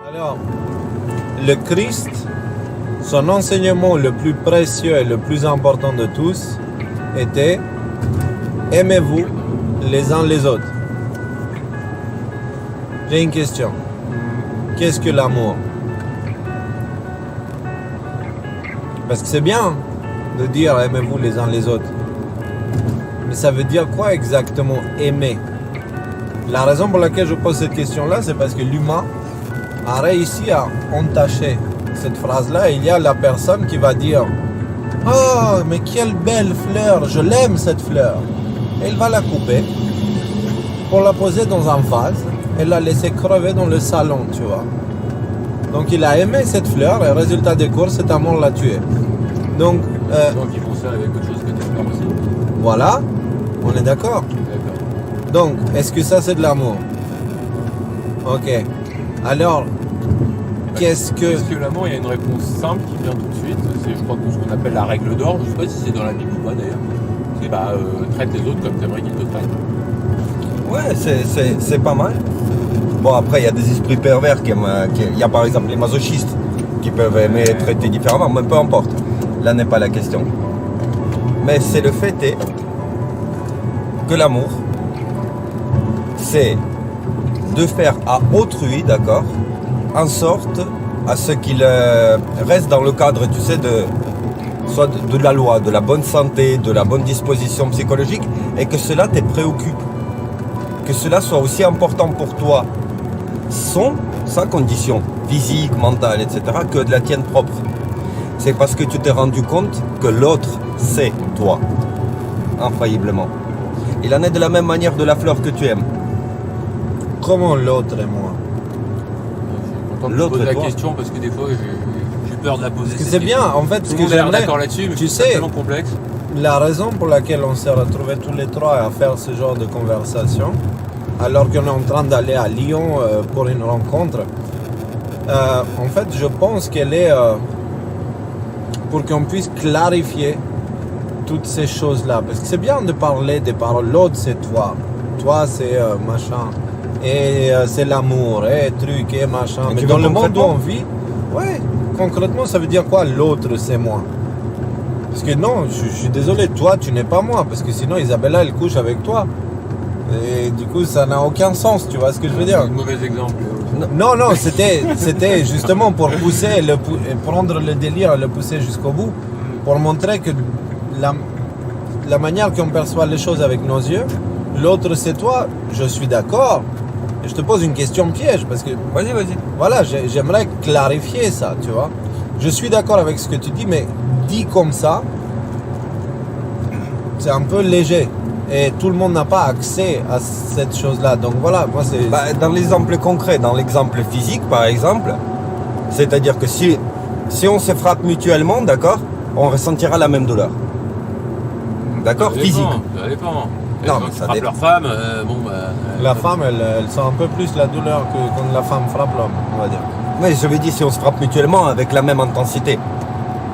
Alors, le Christ, son enseignement le plus précieux et le plus important de tous était « Aimez-vous les uns les autres ». J'ai une question. Qu'est-ce que l'amour? Parce que c'est bien de dire « Aimez-vous les uns les autres ». Mais ça veut dire quoi exactement aimer? La raison pour laquelle je pose cette question-là, c'est parce que l'humain a réussi à entacher cette phrase-là. Il y a la personne qui va dire « Oh, mais quelle belle fleur, je l'aime cette fleur !» Et il va la couper pour la poser dans un vase et la laisser crever dans le salon, tu vois. Donc il a aimé cette fleur et résultat des courses, cet amour l'a tué. Donc ils font ça avec autre chose que t'aimes aussi. Voilà, on est d'accord. Donc, est-ce que ça c'est de l'amour? Ok. Alors, qu'est-ce que... Est-ce que l'amour, il y a une réponse simple qui vient tout de suite? C'est, je crois, ce qu'on appelle la règle d'or. Je ne sais pas si c'est dans la Bible ou pas d'ailleurs. C'est traite les autres comme tu aimerais qu'ils te traitent. Ouais, c'est pas mal. Bon, après, il y a des esprits pervers. Il y a par exemple les masochistes qui peuvent aimer traiter différemment, mais peu importe. Là n'est pas la question. Mais c'est le fait est que l'amour, c'est de faire à autrui, d'accord, en sorte à ce qu'il reste dans le cadre, tu sais, soit de la loi, de la bonne santé, de la bonne disposition psychologique, et que cela te préoccupe. Que cela soit aussi important pour toi, sa condition physique, mentale, etc., que de la tienne propre. C'est parce que tu t'es rendu compte que l'autre, c'est toi, infailliblement. Il en est de la même manière de la fleur que tu aimes. Comment l'autre et moi? Je suis content de poser la question parce que des fois j'ai peur de la poser. Parce que c'est bien, en fait, ce que j'aimerais d'accord là-dessus, mais tu sais, c'est tellement complexe. La raison pour laquelle on s'est retrouvés tous les trois à faire ce genre de conversation, alors qu'on est en train d'aller à Lyon pour une rencontre, en fait, je pense qu'elle est pour qu'on puisse clarifier toutes ces choses-là. Parce que c'est bien de parler des paroles. L'autre, c'est toi. Toi, c'est machin. Et c'est l'amour, et truc, et machin. Mais dans le monde où on vit, ouais, concrètement, ça veut dire quoi? L'autre, c'est moi. Parce que non, je suis désolé, toi, tu n'es pas moi. Parce que sinon, Isabella, elle couche avec toi. Et du coup, ça n'a aucun sens, tu vois ce que je veux dire? C'est un mauvais exemple. Non, c'était justement pour pousser, prendre le délire et le pousser jusqu'au bout. Pour montrer que la manière qu'on perçoit les choses avec nos yeux, l'autre, c'est toi, je suis d'accord. Je te pose une question piège parce que... Vas-y. Voilà, j'aimerais clarifier ça, tu vois. Je suis d'accord avec ce que tu dis, mais dit comme ça, c'est un peu léger. Et tout le monde n'a pas accès à cette chose-là. Donc voilà, moi c'est... Dans l'exemple concret, dans l'exemple physique par exemple, c'est-à-dire que si on se frappe mutuellement, d'accord, on ressentira la même douleur. D'accord? Physique. Ça dépend. Non, mais ça dépend. Leur femme, La femme, elle sent un peu plus la douleur que quand la femme frappe l'homme, on va dire. Mais je veux dire, si on se frappe mutuellement avec la même intensité,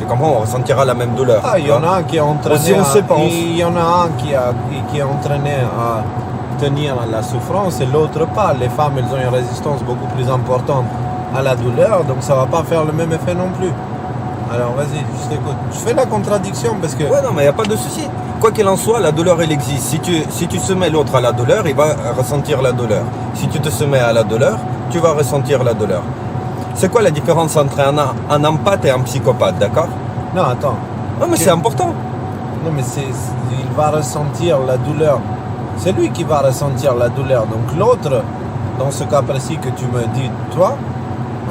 tu comprends, on ressentira la même douleur. Ah, il y en a un qui est entraîné si on se pense. Il y en a un qui est entraîné à tenir la souffrance et l'autre pas. Les femmes, elles ont une résistance beaucoup plus importante à la douleur, donc ça va pas faire le même effet non plus. Alors vas-y, je t'écoute. Je fais la contradiction parce que... Ouais, non, mais il n'y a pas de souci. Quoi qu'il en soit, la douleur, elle existe. Si tu soumets l'autre à la douleur, il va ressentir la douleur. Si tu te soumets à la douleur, tu vas ressentir la douleur. C'est quoi la différence entre un empathe et un psychopathe, d'accord? Non, attends. Non, mais c'est important. Non, mais il va ressentir la douleur. C'est lui qui va ressentir la douleur. Donc l'autre, dans ce cas précis que tu me dis, toi,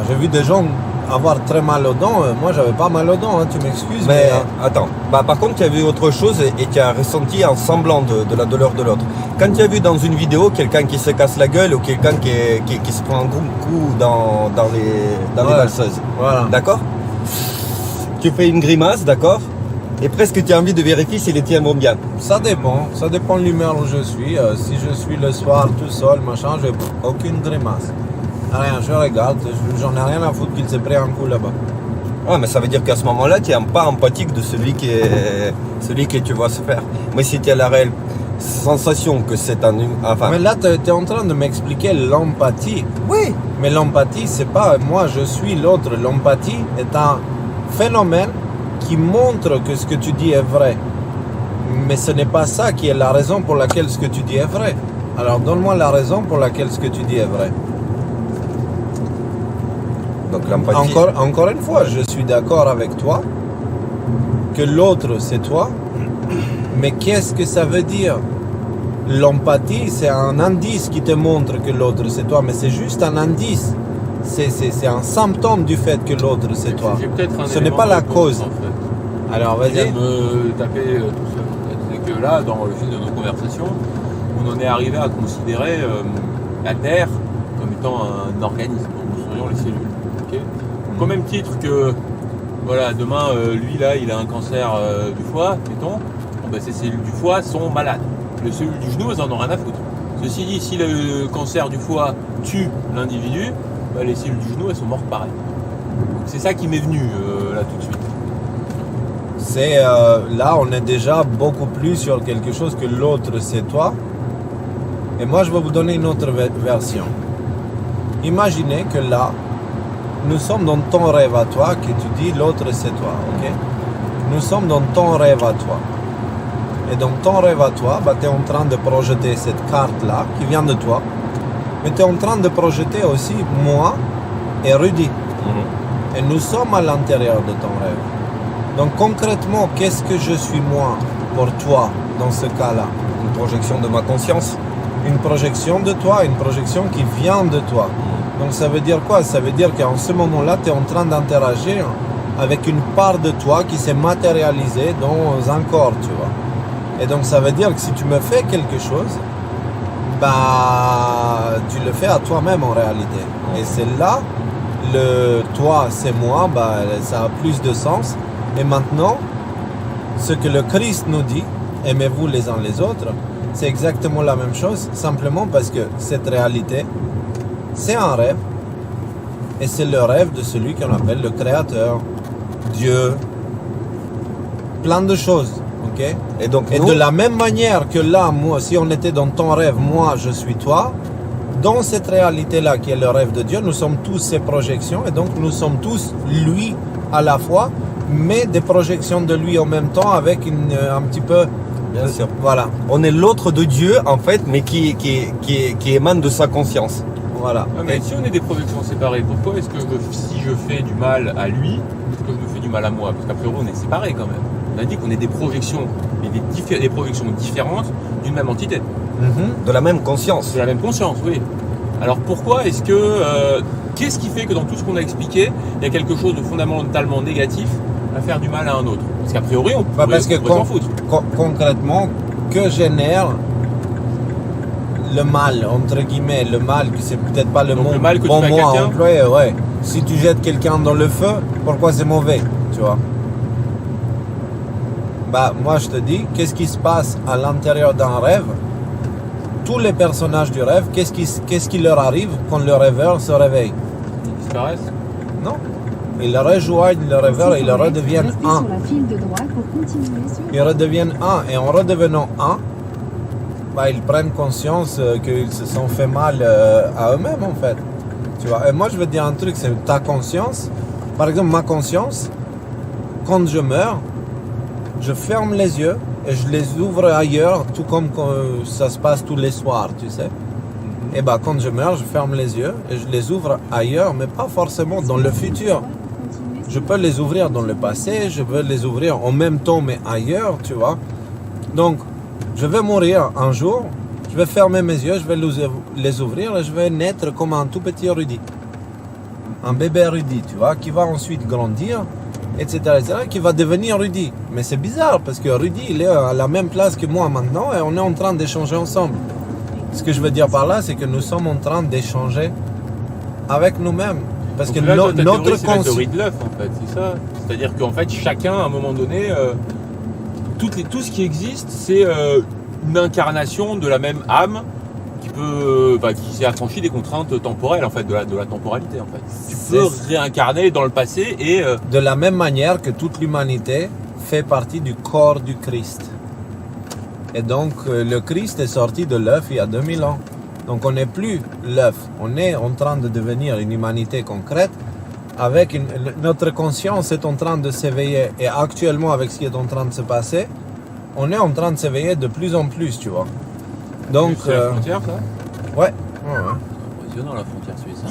j'ai vu des gens avoir très mal aux dents. Moi, j'avais pas mal aux dents, hein, tu m'excuses. Mais attends, par contre, tu as vu autre chose et tu as ressenti un semblant de la douleur de l'autre. Quand tu as vu dans une vidéo quelqu'un qui se casse la gueule ou quelqu'un qui se prend un gros coup dans les valseuses, voilà. D'accord? Tu fais une grimace, d'accord? Et presque tu as envie de vérifier si les tiens vont bien. Ça dépend de l'humeur où je suis. Si je suis le soir tout seul, machin, j'ai aucune grimace. Rien, je regarde, j'en ai rien à foutre qu'il s'est pris un coup là-bas. Ouais, mais ça veut dire qu'à ce moment-là, tu n'es pas empathique de celui que tu vois se faire. Mais si tu as sensation que c'est un... Enfin, Mais là, tu es en train de m'expliquer l'empathie. oui, Mais l'empathie, c'est pas moi, je suis l'autre. L'empathie est un phénomène qui montre que ce que tu dis est vrai. Mais ce n'est pas ça qui est la raison pour laquelle ce que tu dis est vrai. Alors donne-moi la raison pour laquelle ce que tu dis est vrai. donc l'empathie. Encore une fois, je suis d'accord avec toi que l'autre c'est toi. Mais qu'est-ce que ça veut dire? L'empathie, c'est un indice qui te montre que l'autre c'est toi, mais c'est juste un indice. C'est un symptôme du fait que l'autre c'est toi. J'ai peut-être un Ce n'est élément pas de la réponse, cause. En fait. Alors Je viens vas-y. de me taper tout seul. C'est que là, dans le fil de nos conversations, on en est arrivé à considérer la Terre comme étant un organisme, dont nous serions les cellules. Okay, au même titre que, voilà, demain, lui là, il a un cancer du foie, mettons, bon, ben, ces cellules du foie sont malades. Les cellules du genou, elles en ont rien à foutre. Ceci dit, si le cancer du foie tue l'individu, ben, les cellules du genou, elles sont mortes pareil. Donc, c'est ça qui m'est venu là tout de suite. C'est là, on est déjà beaucoup plus sur quelque chose que l'autre c'est toi. Et moi, je vais vous donner une autre version. Imaginez que là, nous sommes dans ton rêve à toi, que tu dis l'autre c'est toi, ok? Nous sommes dans ton rêve à toi. Et dans ton rêve à toi, bah, tu es en train de projeter cette carte-là qui vient de toi. Mais tu es en train de projeter aussi moi et Rudy. Et nous sommes à l'intérieur de ton rêve. Donc concrètement, qu'est-ce que je suis moi pour toi dans ce cas-là? Une projection de ma conscience. Une projection de toi, une projection qui vient de toi. Donc ça veut dire quoi? Ça veut dire qu'en ce moment-là, tu es en train d'interagir avec une part de toi qui s'est matérialisée dans un corps, tu vois. Et donc ça veut dire que si tu me fais quelque chose, bah tu le fais à toi-même en réalité. Et c'est là, le toi c'est moi, bah ça a plus de sens. Et maintenant, ce que le Christ nous dit, aimez-vous les uns les autres, c'est exactement la même chose, simplement parce que cette réalité, c'est un rêve, et c'est le rêve de celui qu'on appelle le Créateur, Dieu, plein de choses, ok? Et donc, Et nous, de la même manière que là, moi, si on était dans ton rêve, moi, je suis toi, dans cette réalité-là qui est le rêve de Dieu, nous sommes tous ses projections, et donc nous sommes tous lui à la fois, mais des projections de lui en même temps avec un petit peu... bien sûr. Voilà, On est l'autre de Dieu, en fait, mais qui émane de sa conscience. voilà. Ah, mais si on est des projections séparées, pourquoi est-ce que si je fais du mal à lui, est-ce que je me fais du mal à moi? Parce qu'à priori on est séparés quand même. On a dit qu'on est des projections, mais des projections différentes d'une même entité, Mhm. De la même conscience. de la même conscience, oui. Alors pourquoi est-ce que... qu'est-ce qui fait que dans tout ce qu'on a expliqué, il y a quelque chose de fondamentalement négatif à faire du mal à un autre? Parce qu'a priori on pourrait, parce que on pourrait s'en foutre. concrètement, que génère le mal, entre guillemets, le mal, que c'est peut-être pas le Donc mot le mal que tu bon fais à mot à quelqu'un? employer, ouais. Si tu jettes quelqu'un dans le feu, pourquoi c'est mauvais, tu vois? Bah, moi je te dis, qu'est-ce qui se passe à l'intérieur d'un rêve? Tous les personnages du rêve, qu'est-ce qui leur arrive quand le rêveur se réveille? Ils disparaissent. Non. Ils rejoignent le rêveur et ils redeviennent Restez un. sur la file de droite pour continuer sur... Ils redeviennent un. Et en redevenant un, bah, ils prennent conscience qu'ils se sont fait mal à eux-mêmes en fait. Tu vois. Et moi je veux dire un truc, c'est ta conscience. Par exemple, ma conscience, quand je meurs, je ferme les yeux et je les ouvre ailleurs, tout comme quand ça se passe tous les soirs, tu sais. Et bah quand je meurs, je ferme les yeux et je les ouvre ailleurs, mais pas forcément dans le futur. Je peux les ouvrir dans le passé, je peux les ouvrir en même temps mais ailleurs, tu vois. Donc, je vais mourir un jour, je vais fermer mes yeux, je vais les ouvrir et je vais naître comme un tout petit Rudy. Un bébé Rudy, tu vois, qui va ensuite grandir, etc., qui va devenir Rudy. Mais c'est bizarre parce que Rudy, il est à la même place que moi maintenant et on est en train d'échanger ensemble. Ce que je veux dire par là, c'est que nous sommes en train d'échanger avec nous-mêmes. Parce Donc que là, toi, ta notre théorie, c'est la conscience... théorie de l'œuf en fait, c'est ça. C'est-à-dire qu'en fait chacun à un moment donné, tout ce qui existe, c'est une incarnation de la même âme qui peut, qui s'est affranchie des contraintes temporelles en fait, de la temporalité en fait. Tu peux réincarner dans le passé et De la même manière que toute l'humanité fait partie du corps du Christ. Et donc, le Christ est sorti de l'œuf il y a 2000 ans. Donc, on n'est plus l'œuf. On est en train de devenir une humanité concrète. Notre conscience est en train de s'éveiller. Et actuellement, avec ce qui est en train de se passer, on est en train de s'éveiller de plus en plus, tu vois. Donc, C'est la frontière, ça? ouais. Impressionnant, la frontière suisse.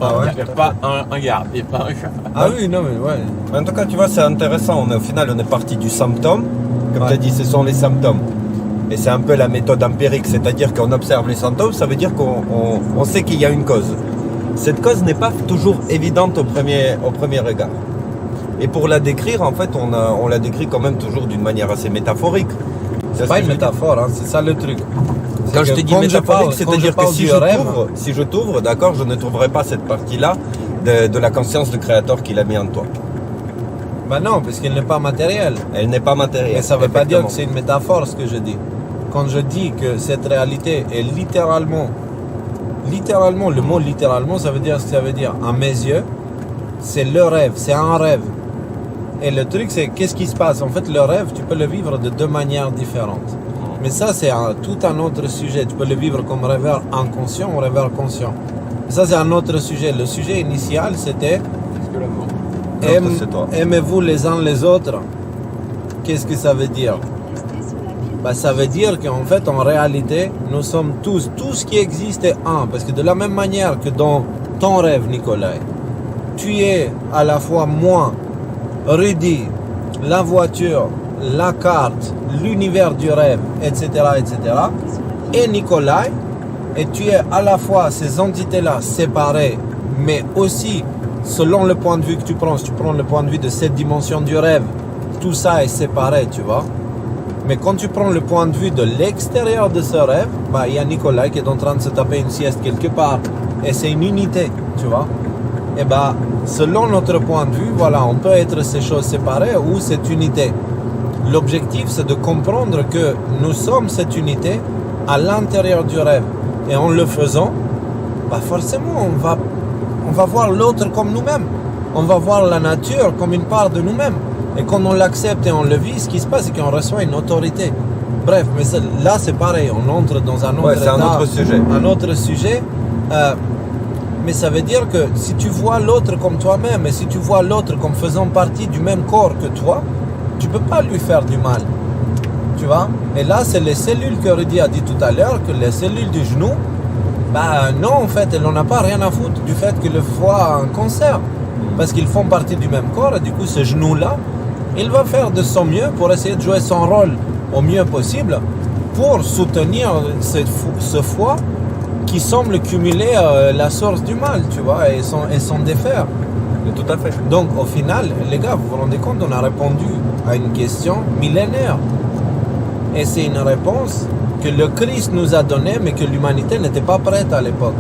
Ah ouais. Il n'y a pas un garde, il n'y a pas un chat. Ah oui, non, mais ouais. En tout cas, tu vois, c'est intéressant. Au final, on est parti du symptôme. Comme Ouais. tu as dit, ce sont les symptômes. Et c'est un peu la méthode empirique, c'est-à-dire qu'on observe les symptômes, ça veut dire qu'on sait qu'il y a une cause. Cette cause n'est pas toujours évidente au premier regard. Et pour la décrire, en fait, on la décrit quand même toujours d'une manière assez métaphorique. C'est pas une métaphore, hein, c'est ça le truc. Quand C'est je que te dis quand métaphorique, quand c'est-à-dire que parle si du je rêve, t'ouvre, d'accord, je ne trouverai pas cette partie-là de la conscience du Créateur qu'il a mis en toi. bah non, parce qu'il n'est pas matériel. Elle n'est pas matérielle. Et ça ne veut pas dire que effectivement. c'est une métaphore ce que je dis. Quand je dis que cette réalité est littéralement, le mot littéralement, ça veut dire ce que ça veut dire. À mes yeux, c'est le rêve, c'est un rêve. Et le truc, c'est qu'est-ce qui se passe? En fait, le rêve, tu peux le vivre de deux manières différentes. Mais ça, c'est tout un autre sujet. Tu peux le vivre comme rêveur inconscient ou rêveur conscient. Ça, c'est un autre sujet. Le sujet initial, c'était Qu'est-ce que l'amour? Non, c'est toi. aimez-vous les uns les autres. Qu'est-ce que ça veut dire? Restez sur la pile. Bah, ça veut dire qu'en fait, en réalité, nous sommes tous, tout ce qui existe est un. Parce que de la même manière que dans ton rêve, Nicolas, tu es à la fois moi, Rudy, la voiture, la carte, l'univers du rêve, etc., etc., et Nicolas, et tu es à la fois ces entités-là séparées, mais aussi, selon le point de vue que tu prends, si tu prends le point de vue de cette dimension du rêve, tout ça est séparé, tu vois. Mais quand tu prends le point de vue de l'extérieur de ce rêve, bah, il y a Nicolas qui est en train de se taper une sieste quelque part. Et c'est une unité, tu vois. Et bah, selon notre point de vue, voilà, on peut être ces choses séparées ou cette unité. L'objectif, c'est de comprendre que nous sommes cette unité à l'intérieur du rêve. Et en le faisant, bah forcément, on va voir l'autre comme nous-mêmes. On va voir la nature comme une part de nous-mêmes. Et quand on l'accepte et on le vit, ce qui se passe, c'est qu'on reçoit une autorité. Bref, mais là, c'est pareil. On entre dans un autre Ouais, c'est un état, autre sujet. un autre sujet. Mais ça veut dire que si tu vois l'autre comme toi-même et si tu vois l'autre comme faisant partie du même corps que toi, tu peux pas lui faire du mal. Tu vois? Et là, c'est les cellules que Rudy a dit tout à l'heure, que les cellules du genou, bah non, en fait, elles n'en ont pas rien à foutre du fait que le foie a un cancer. Parce qu'ils font partie du même corps et du coup, ce genou-là, il va faire de son mieux pour essayer de jouer son rôle au mieux possible pour soutenir ce foie qui semble cumuler la source du mal, tu vois, et son défaire. Tout à fait. Donc, au final, les gars, vous vous rendez compte, on a répondu à une question millénaire. Et c'est une réponse que le Christ nous a donnée, mais que l'humanité n'était pas prête à l'époque.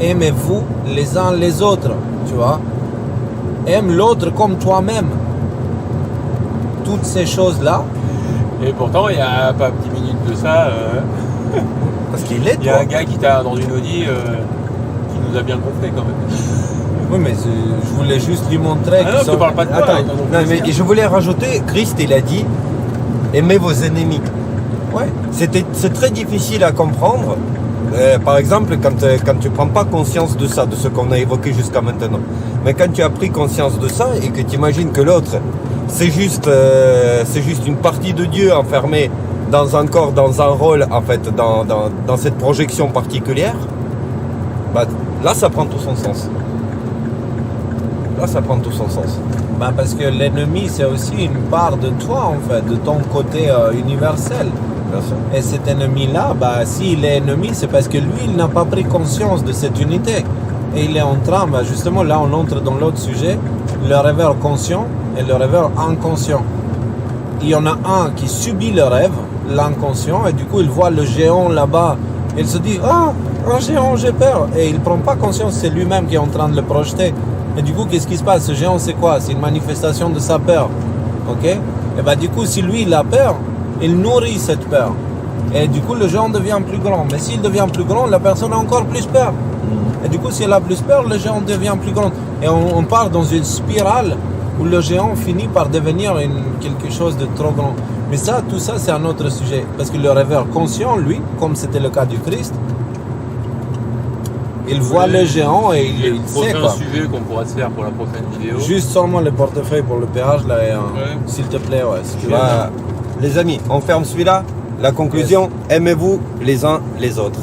Aimez-vous les uns les autres, tu vois. Aime l'autre comme toi-même. Toutes ces choses-là. Et pourtant, il y a pas 10 minutes de ça, Parce qu'il est, il y a toi. un gars qui t'a dans une Audi qui nous a bien gonflé quand même. Oui, mais je voulais juste lui montrer Ah non, je te parle pas de toi. Attends, là, dans ton non, mais plaisir. je voulais rajouter, Christ, il a dit, aimez vos ennemis. Ouais. C'est très difficile à comprendre. Par exemple, quand tu prends pas conscience de ça, de ce qu'on a évoqué jusqu'à maintenant. Mais quand tu as pris conscience de ça et que tu imagines que l'autre, c'est juste une partie de Dieu enfermée dans un corps, dans un rôle, en fait, dans cette projection particulière, bah, là, ça prend tout son sens. Là, ça prend tout son sens. Bah parce que l'ennemi, c'est aussi une part de toi, en fait, de ton côté universel. Bien sûr. Et cet ennemi-là, bah, s'il est ennemi, c'est parce que lui, il n'a pas pris conscience de cette unité. Et il est en train, bah, justement, là, on entre dans l'autre sujet, le rêveur conscient et le rêveur inconscient. Il y en a un qui subit le rêve, l'inconscient, et du coup, il voit le géant là-bas. Il se dit, ah, un géant, j'ai peur. Et il ne prend pas conscience, c'est lui-même qui est en train de le projeter. Et du coup, qu'est-ce qui se passe? Ce géant, c'est quoi? C'est une manifestation de sa peur. Ok? Et bah, du coup, si lui, il a peur, il nourrit cette peur. Et du coup, le géant devient plus grand. Mais s'il devient plus grand, la personne a encore plus peur. Et du coup, si elle a plus peur, le géant devient plus grand. Et on part dans une spirale où le géant finit par devenir quelque chose de trop grand. Mais ça, tout ça, c'est un autre sujet. Parce que le rêveur conscient, lui, comme c'était le cas du Christ, il voit le géant et il sait prochain quoi. sujet qu'on pourra se faire pour la prochaine vidéo. Juste sors-moi le portefeuille pour le péage là et Ouais. s'il te plaît, ouais. Si tu veux. Bah, les amis, on ferme celui-là. La conclusion, aimez-vous les uns les autres.